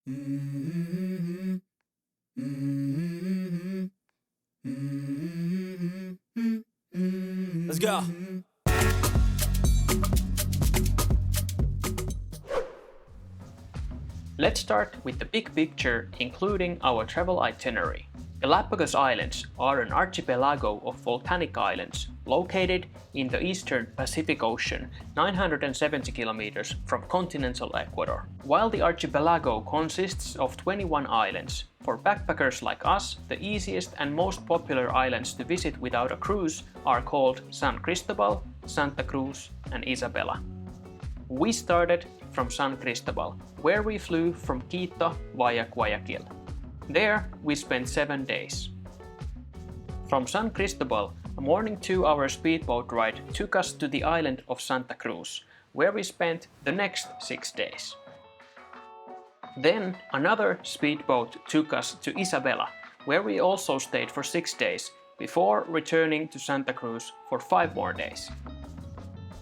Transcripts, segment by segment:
Let's go. Let's start with the big picture, including our travel itinerary. Galapagos Islands are an archipelago of volcanic islands located in the eastern Pacific Ocean, 970 kilometers from continental Ecuador. While the archipelago consists of 21 islands, for backpackers like us, the easiest and most popular islands to visit without a cruise are called San Cristóbal, Santa Cruz, and Isabela. We started from San Cristóbal, where we flew from Quito via Guayaquil. There we spent 7 days. From San Cristóbal, a morning 2-hour speedboat ride took us to the island of Santa Cruz, where we spent the next 6 days. Then another speedboat took us to Isabela, where we also stayed for 6 days, before returning to Santa Cruz for 5 more days.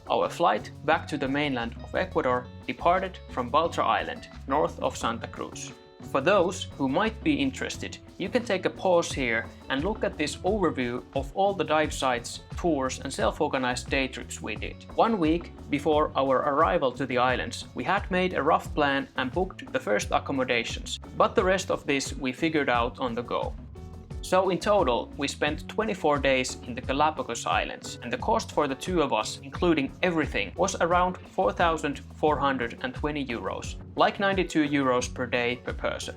Our flight back to the mainland of Ecuador departed from Baltra Island, north of Santa Cruz. For those who might be interested, you can take a pause here and look at this overview of all the dive sites, tours and self-organized day trips we did. 1 week before our arrival to the islands, we had made a rough plan and booked the first accommodations, but the rest of this we figured out on the go. So in total, we spent 24 days in the Galapagos Islands, and the cost for the two of us, including everything, was around 4,420 euros, like 92 euros per day per person.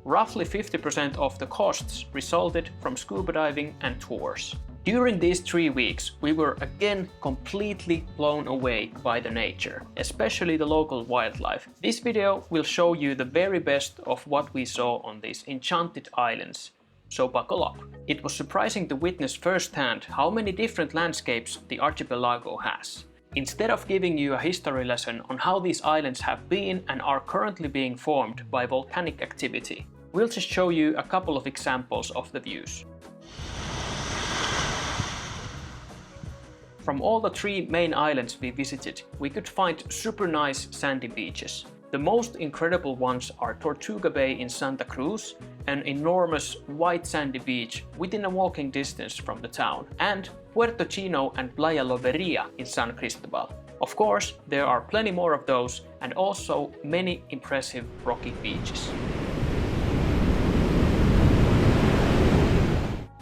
Roughly 50% of the costs resulted from scuba diving and tours. During these 3 weeks, we were again completely blown away by the nature, especially the local wildlife. This video will show you the very best of what we saw on these enchanted islands. So buckle up. It was surprising to witness firsthand how many different landscapes the archipelago has. Instead of giving you a history lesson on how these islands have been and are currently being formed by volcanic activity, we'll just show you a couple of examples of the views. From all the 3 main islands we visited, we could find super nice sandy beaches. The most incredible ones are Tortuga Bay in Santa Cruz, an enormous white sandy beach within a walking distance from the town, and Puerto Chino and Playa Loberia in San Cristóbal. Of course, there are plenty more of those and also many impressive rocky beaches.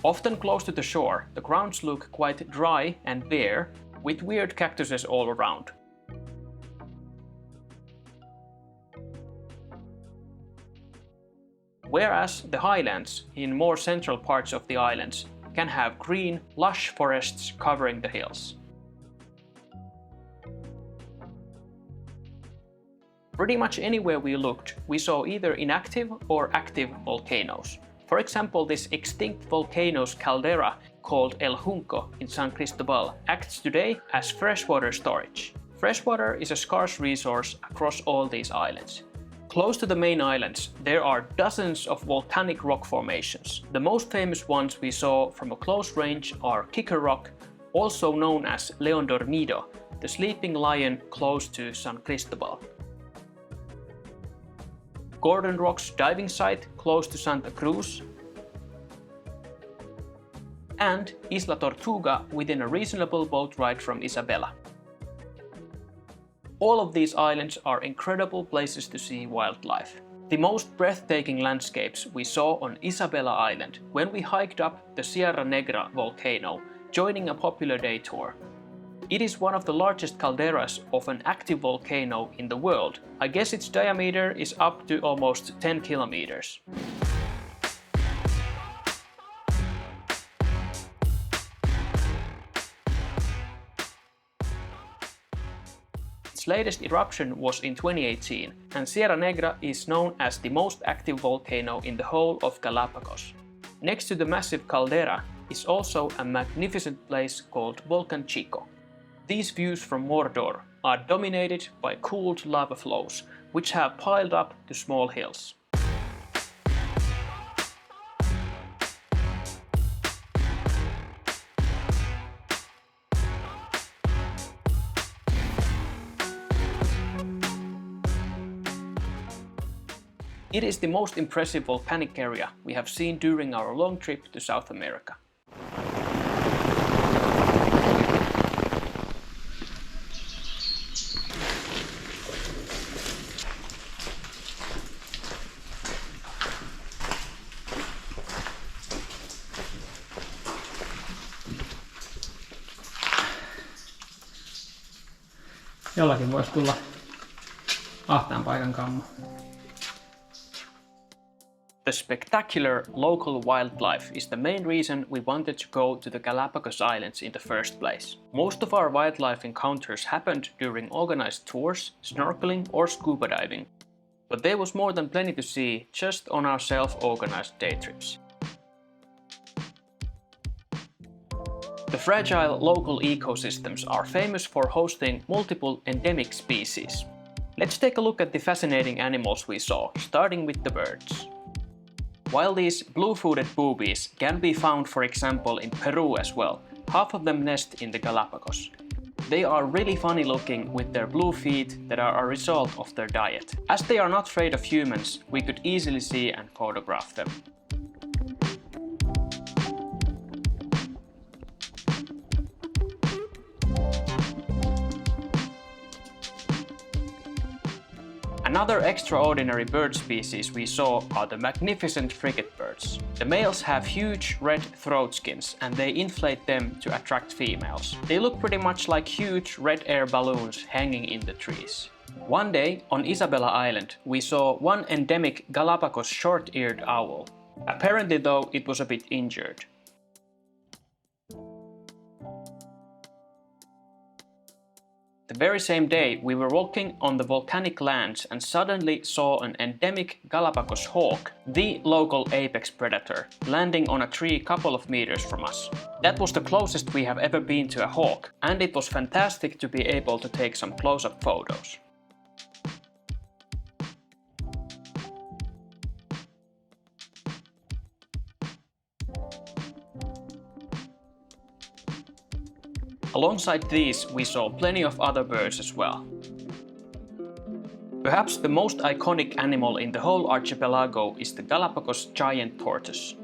Often close to the shore, the grounds look quite dry and bare, with weird cactuses all around. Whereas the highlands, in more central parts of the islands, can have green, lush forests covering the hills. Pretty much anywhere we looked, we saw either inactive or active volcanoes. For example, this extinct volcano's caldera, called El Junco in San Cristóbal, acts today as freshwater storage. Freshwater is a scarce resource across all these islands. Close to the main islands, there are dozens of volcanic rock formations. The most famous ones we saw from a close range are Kicker Rock, also known as León Dormido, the sleeping lion close to San Cristóbal. Gordon Rock's diving site close to Santa Cruz, and Isla Tortuga within a reasonable boat ride from Isabela. All of these islands are incredible places to see wildlife. The most breathtaking landscapes we saw on Isabela Island when we hiked up the Sierra Negra volcano, joining a popular day tour. It is one of the largest calderas of an active volcano in the world. I guess its diameter is up to almost 10 kilometers. Its latest eruption was in 2018, and Sierra Negra is known as the most active volcano in the whole of Galapagos. Next to the massive caldera is also a magnificent place called Volcan Chico. These views from Mordor are dominated by cooled lava flows, which have piled up to small hills. It is the most impressive volcanic area we have seen during our long trip to South America. Jollakin voisi tulla ahtaan paikan kammo. The spectacular local wildlife is the main reason we wanted to go to the Galapagos Islands in the first place. Most of our wildlife encounters happened during organized tours, snorkeling or scuba diving. But there was more than plenty to see just on our self-organized day trips. The fragile local ecosystems are famous for hosting multiple endemic species. Let's take a look at the fascinating animals we saw, starting with the birds. While these blue-footed boobies can be found, for example, in Peru as well, half of them nest in the Galapagos. They are really funny looking with their blue feet that are a result of their diet. As they are not afraid of humans, we could easily see and photograph them. Another extraordinary bird species we saw are the magnificent frigatebirds. The males have huge red throat skins and they inflate them to attract females. They look pretty much like huge red air balloons hanging in the trees. One day on Isabela Island we saw one endemic Galapagos short-eared owl. Apparently though it was a bit injured. The very same day we were walking on the volcanic lands and suddenly saw an endemic Galapagos hawk, the local apex predator, landing on a tree a couple of meters from us. That was the closest we have ever been to a hawk, and it was fantastic to be able to take some close-up photos. Alongside these, we saw plenty of other birds as well. Perhaps the most iconic animal in the whole archipelago is the Galapagos giant tortoise.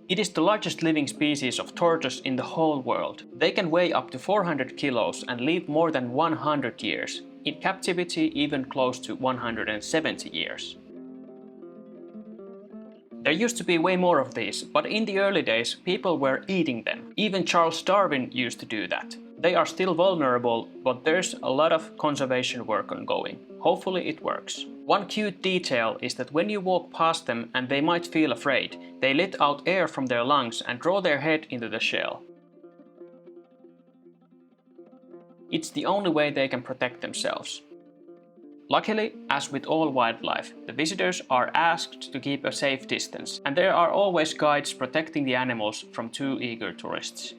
It is the largest living species of tortoise in the whole world. They can weigh up to 400 kilos and live more than 100 years, in captivity even close to 170 years. There used to be way more of these, but in the early days people were eating them. Even Charles Darwin used to do that. They are still vulnerable, but there's a lot of conservation work ongoing. Hopefully it works. One cute detail is that when you walk past them and they might feel afraid, they let out air from their lungs and draw their head into the shell. It's the only way they can protect themselves. Luckily, as with all wildlife, the visitors are asked to keep a safe distance, and there are always guides protecting the animals from too eager tourists.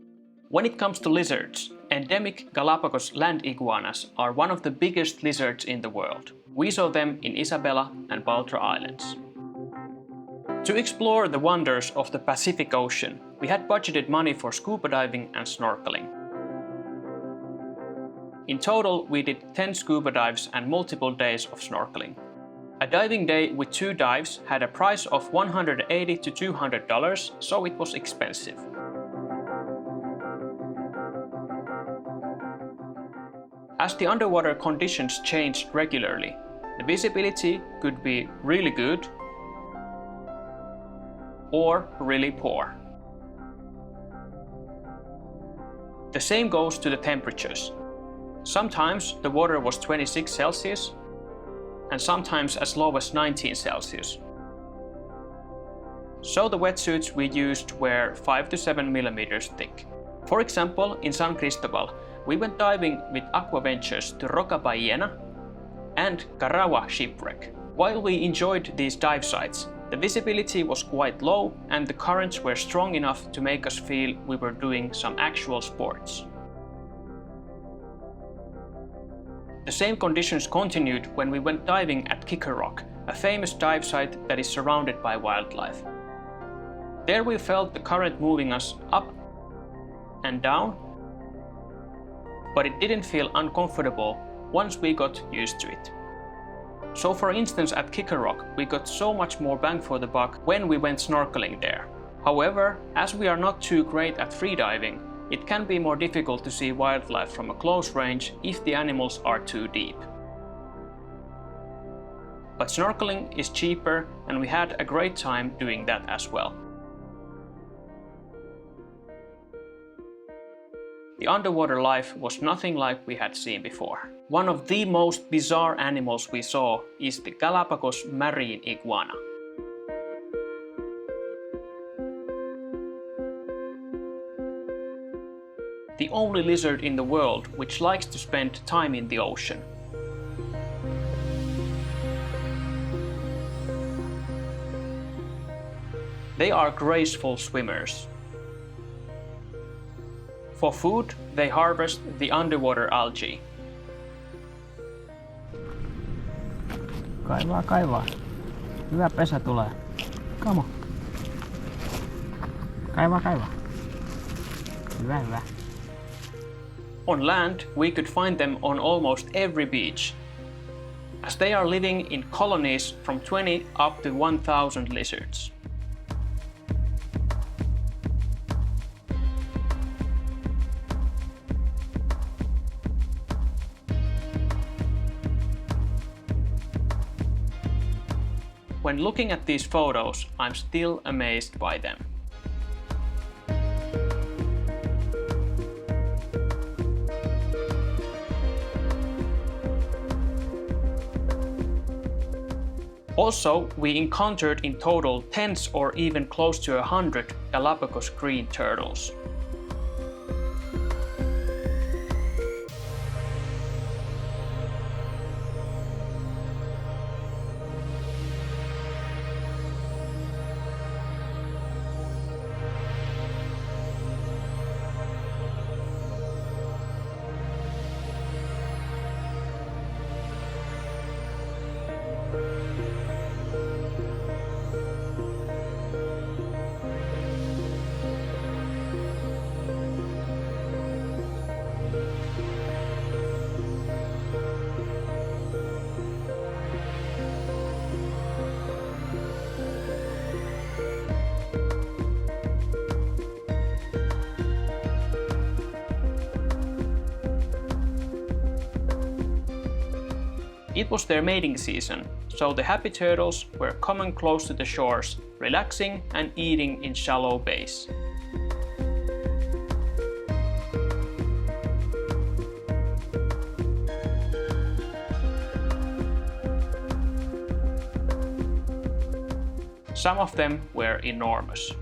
When it comes to lizards, endemic Galapagos land iguanas are one of the biggest lizards in the world. We saw them in Isabela and Baltra Islands. To explore the wonders of the Pacific Ocean, we had budgeted money for scuba diving and snorkeling. In total, we did 10 scuba dives and multiple days of snorkeling. A diving day with 2 dives had a price of $180 to $200, so it was expensive. As the underwater conditions changed regularly, the visibility could be really good or really poor. The same goes to the temperatures. Sometimes the water was 26 Celsius, and sometimes as low as 19 Celsius. So the wetsuits we used were 5 to 7 millimeters thick. For example, in San Cristóbal, we went diving with Aqua Ventures to Roca Ballena and Carawa shipwreck. While we enjoyed these dive sites, the visibility was quite low and the currents were strong enough to make us feel we were doing some actual sports. The same conditions continued when we went diving at Kicker Rock, a famous dive site that is surrounded by wildlife. There we felt the current moving us up and down, but it didn't feel uncomfortable once we got used to it. So for instance at Kicker Rock, we got so much more bang for the buck when we went snorkeling there. However, as we are not too great at freediving, it can be more difficult to see wildlife from a close range if the animals are too deep. But snorkeling is cheaper and we had a great time doing that as well. The underwater life was nothing like we had seen before. One of the most bizarre animals we saw is the Galapagos marine iguana. The only lizard in the world which likes to spend time in the ocean. They are graceful swimmers. For food, they harvest the underwater algae. Kaivaa. Hyvä pesä tulee. Come on. Kaivaa. Hyvä. On land, we could find them on almost every beach, as they are living in colonies from 20 up to 1,000 lizards. When looking at these photos, I'm still amazed by them. Also, we encountered in total tens or even close to 100 Galapagos green turtles. It was their mating season, so the happy turtles were coming close to the shores, relaxing and eating in shallow bays. Some of them were enormous.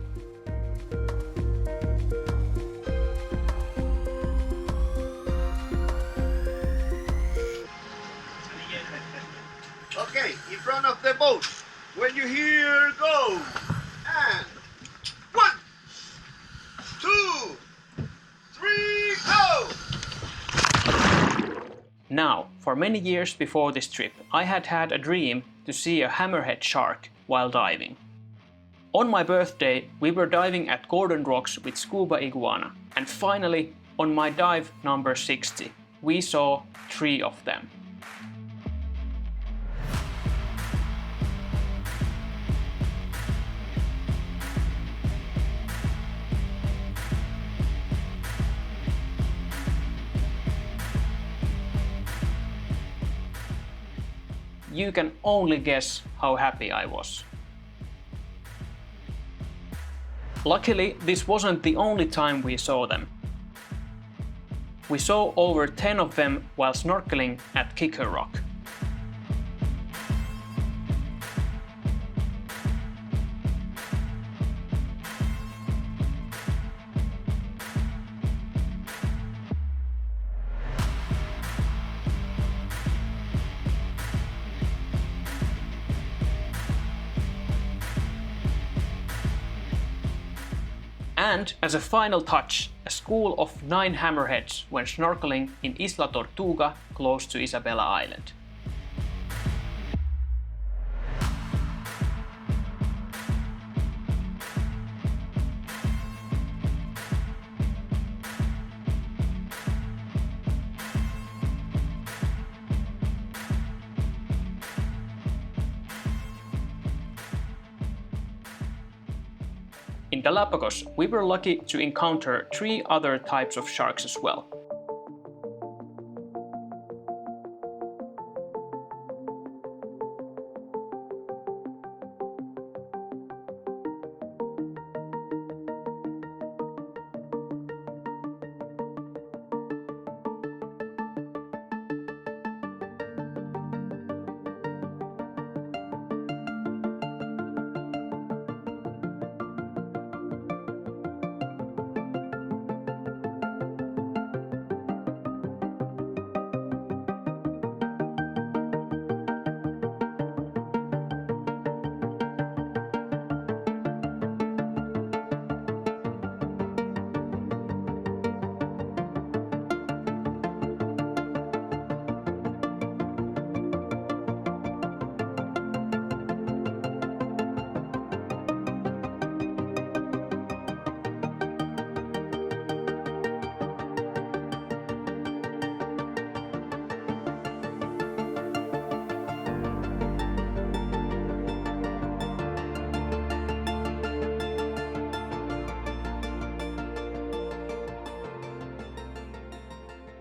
Okay, in front of the boat. When you hear go. And 1, 2, 3, go! Now, for many years before this trip, I had had a dream to see a hammerhead shark while diving. On my birthday, we were diving at Gordon Rocks with Scuba iguana, and finally, on my dive number 60, we saw 3 of them. You can only guess how happy I was. Luckily, this wasn't the only time we saw them. We saw over 10 of them while snorkeling at Kicker Rock. And as a final touch, a school of 9 hammerheads went snorkeling in Isla Tortuga, close to Isabela Island. In Galapagos, we were lucky to encounter 3 other types of sharks as well.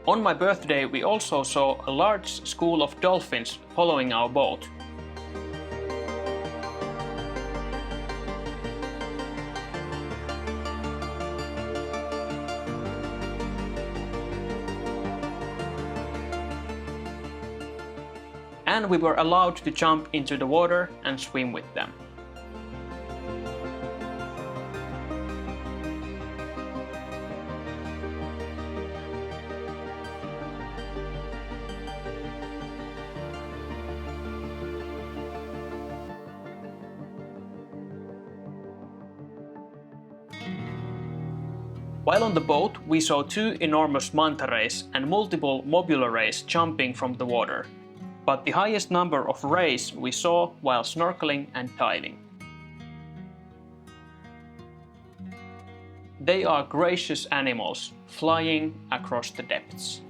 On my birthday, we also saw a large school of dolphins following our boat. And we were allowed to jump into the water and swim with them. While on the boat, we saw 2 enormous manta rays and multiple mobula rays jumping from the water, but the highest number of rays we saw while snorkeling and diving. They are gracious animals flying across the depths.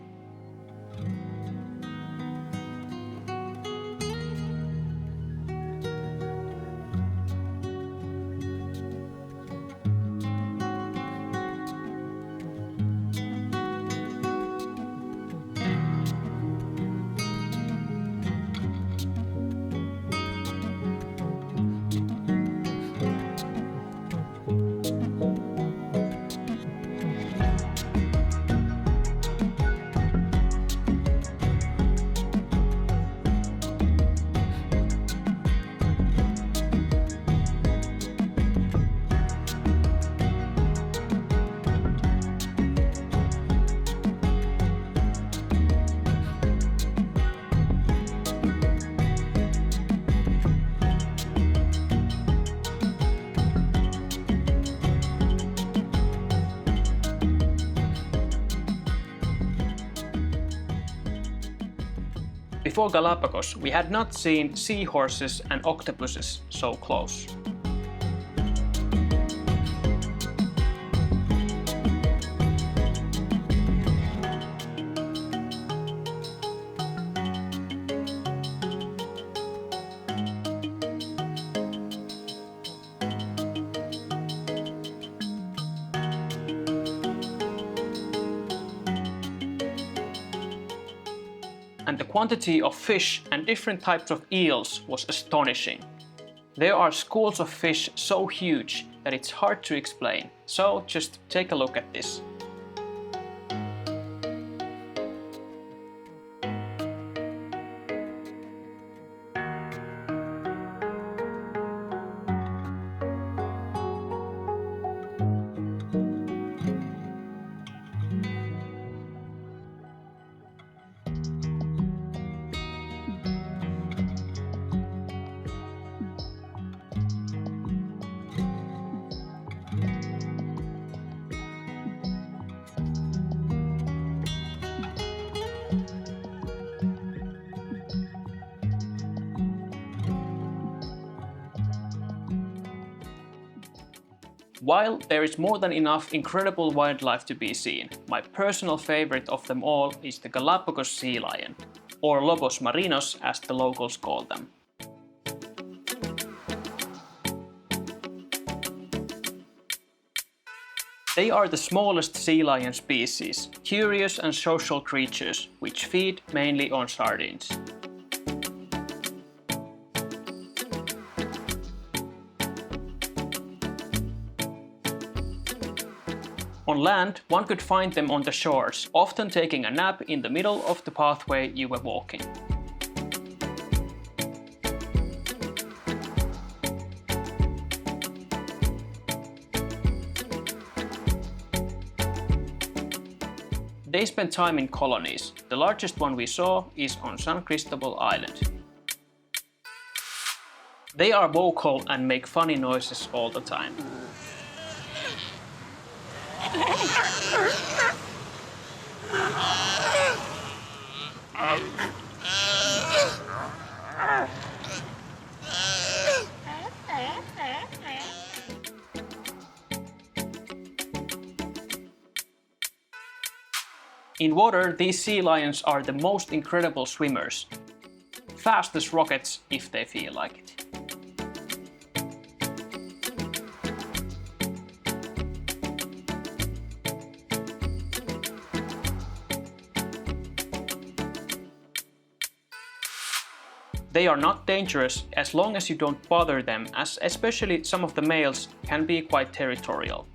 Before Galapagos, we had not seen seahorses and octopuses so close. And the quantity of fish and different types of eels was astonishing. There are schools of fish so huge that it's hard to explain, so just take a look at this. While there is more than enough incredible wildlife to be seen, my personal favorite of them all is the Galapagos sea lion, or lobos marinos as the locals call them. They are the smallest sea lion species, curious and social creatures, which feed mainly on sardines. On land, one could find them on the shores, often taking a nap in the middle of the pathway you were walking. They spend time in colonies. The largest one we saw is on San Cristóbal Island. They are vocal and make funny noises all the time. In water, these sea lions are the most incredible swimmers. Fast as rockets if they feel like it. They are not dangerous as long as you don't bother them, as especially some of the males can be quite territorial.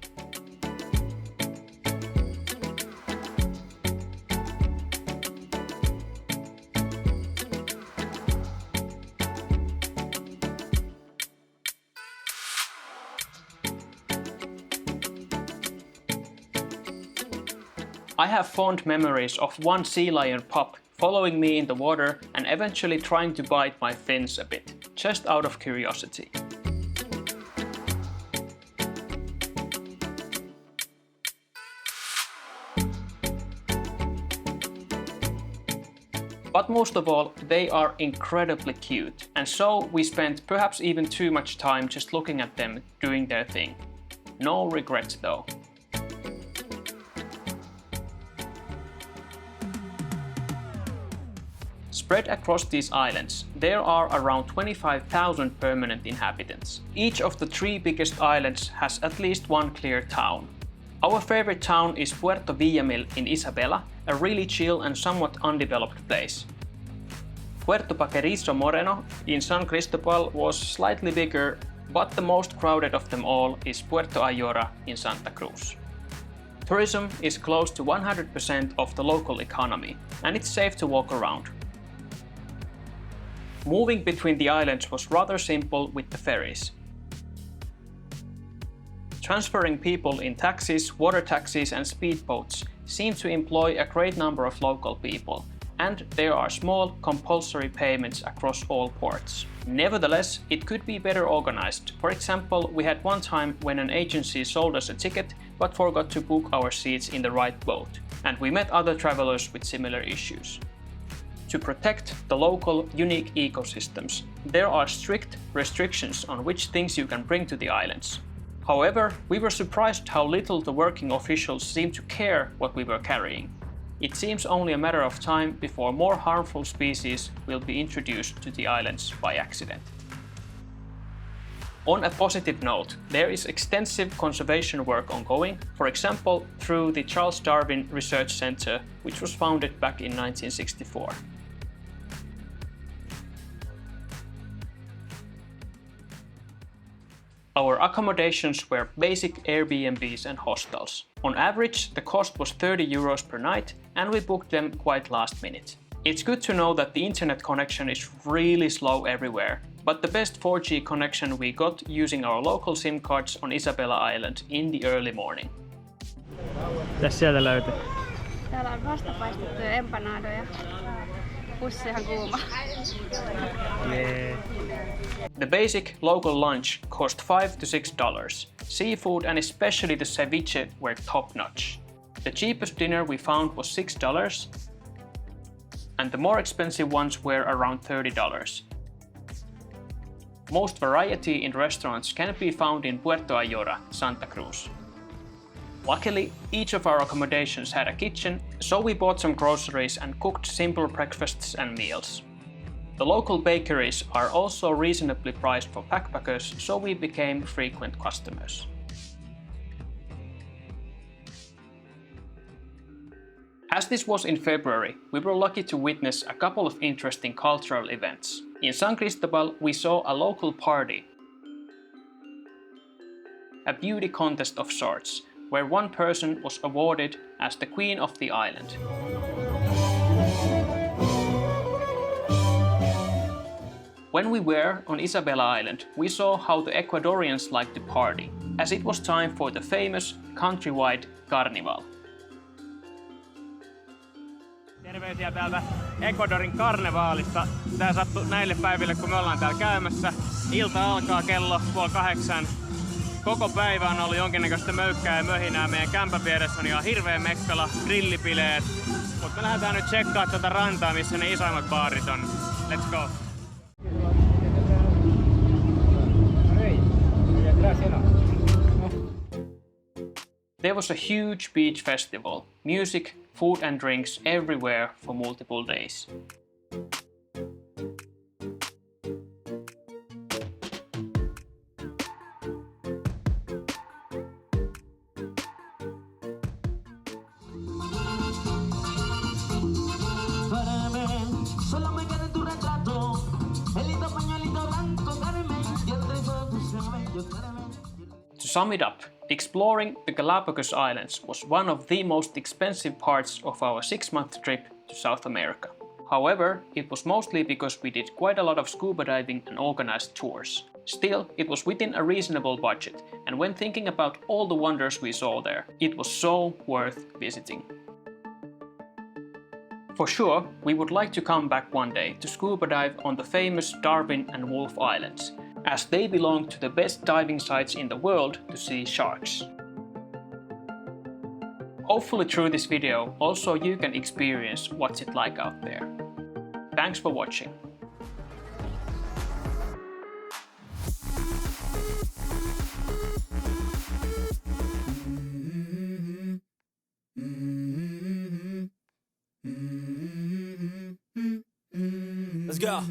I have fond memories of one sea lion pup following me in the water and eventually trying to bite my fins a bit, just out of curiosity. But most of all, they are incredibly cute, and so we spent perhaps even too much time just looking at them doing their thing. No regrets though. Spread across these islands, there are around 25,000 permanent inhabitants. Each of the 3 biggest islands has at least one clear town. Our favorite town is Puerto Viljami in Isabela, a really chill and somewhat undeveloped place. Puerto Paquerizo Moreno in San Cristóbal was slightly bigger, but the most crowded of them all is Puerto Ayora in Santa Cruz. Tourism is close to 100% of the local economy, and it's safe to walk around. Moving between the islands was rather simple with the ferries. Transferring people in taxis, water taxis and speedboats seem to employ a great number of local people, and there are small compulsory payments across all ports. Nevertheless, it could be better organized. For example, we had one time when an agency sold us a ticket but forgot to book our seats in the right boat, and we met other travelers with similar issues. To protect the local, unique ecosystems, there are strict restrictions on which things you can bring to the islands. However, we were surprised how little the working officials seemed to care what we were carrying. It seems only a matter of time before more harmful species will be introduced to the islands by accident. On a positive note, there is extensive conservation work ongoing, for example through the Charles Darwin Research Centre, which was founded back in 1964. Our accommodations were basic Airbnbs and hostels. On average, the cost was €30 per night, and we booked them quite last minute. It's good to know that the internet connection is really slow everywhere, but the best 4G connection we got using our local SIM cards on Isabela Island in the early morning. Mitäs sieltä löytyi? Täällä on vastapaistettuja empanadoja. Pussi ihan kuuma. Yeah. The basic local lunch cost $5 to $6. Seafood and especially the ceviche were top-notch. The cheapest dinner we found was $6, and the more expensive ones were around $30. Most variety in restaurants can be found in Puerto Ayora, Santa Cruz. Luckily, each of our accommodations had a kitchen, so we bought some groceries and cooked simple breakfasts and meals. The local bakeries are also reasonably priced for backpackers, so we became frequent customers. As this was in February, we were lucky to witness a couple of interesting cultural events. In San Cristóbal, we saw a local party, a beauty contest of sorts, where one person was awarded as the Queen of the island. When we were on Isabela Island, we saw how the Ecuadorians liked to party, as it was time for the famous countrywide carnival. Terveisiä täältä Ecuadorin karnevaalista. Tää sattui näille päiville, kun me ollaan täällä käymässä. Ilta alkaa kello 7:30. Koko päivä on ollut jonkinnäköistä möykkää ja möhinää meidän kämpän vieressä on ihan hirveä mekkala, grillipileet. Mut me lähdetään nyt tsekkaa tätä rantaa, missä ne isoimmat baarit on. Let's go! There was a huge beach festival, music, food and drinks everywhere for multiple days. To sum it up, exploring the Galapagos Islands was one of the most expensive parts of our 6-month trip to South America. However, it was mostly because we did quite a lot of scuba diving and organized tours. Still, it was within a reasonable budget, and when thinking about all the wonders we saw there, it was so worth visiting. For sure, we would like to come back one day to scuba dive on the famous Darwin and Wolf Islands, as they belong to the best diving sites in the world to see sharks. Hopefully through this video also you can experience what's it like out there. Thanks for watching. Let's go.